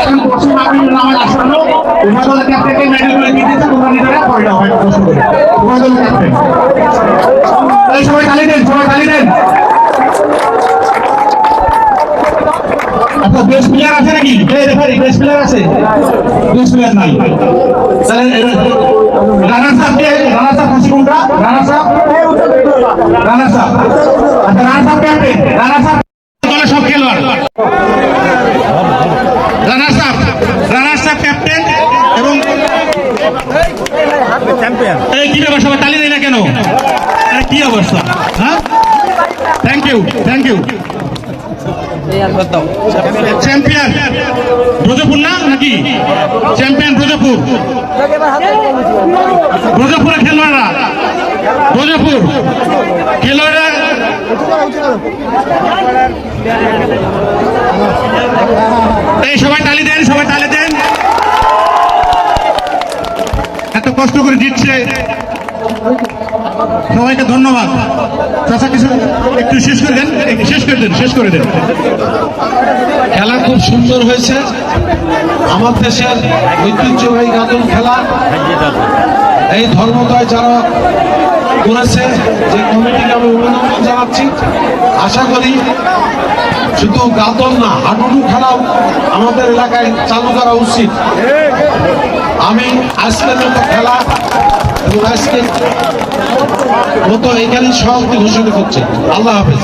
এখন পশ্চিম আমিনুর নামাজ আসন্ন উভয় দলের ক্যাপ্টেনকে মেডেল করে দিয়ে দিয়েছে। তোমরা নিজেরা পয়টা হয় কষ্ট করে উভয় দলের ক্যাপ্টেন। এই সবাই তালি দেন, সবাই তালি দেন। আচ্ছা বেস্ট প্লেয়ার আছে নাকি? রেফারি বেস্ট প্লেয়ার আছে? বেস্ট প্লেয়ার নাই। তাহলে রানার সাহেব কে? রানার সাহেব আছে কোনটা? রানার সাহেব, রানার সাহেব। আচ্ছা রানার সাহেব ক্যাপ্টেন, রানার সাহেব দলের সব খেলোয়াড়। রানার সাহেব, রানার সাহেব ক্যাপ্টেন এবং চ্যাম্পিয়ন। এই কি ব্যাপার, সবাই তালি দেয় না কেন? কি অবস্থা? হ্যাঁ, thank you, thank you. Champion Brajpur না নাকি? চ্যাম্পিয়ন ব্রজপুর, ব্রজপুরের খেলোয়াড়রা, ব্রজপুর খেলোয়াড়রা। এই সবাই তালি দেন, সবাই তালি দেন। এত কষ্ট করে জিতছে, সবাইকে ধন্যবাদ। চাচা কিছু একটু শেষ করে দেন, শেষ করে দেন, শেষ করে দেন। খেলা খুব সুন্দর হয়েছে। আমার দেশের ঐতিহ্যবাহী গাজন খেলা, এই ধর্মদয় যারা করেছে, যে কমিটিকে আমি অভিনন্দন জানাচ্ছি। আশা করি শুধু গাজন না, হাডুডু খেলাও আমাদের এলাকায় চালু করা উচিত। আমি আজকের মতো খেলা এবং আজকের মতো এখানে সমাপ্তি ঘোষণা করছি। আল্লাহ হাফেজ।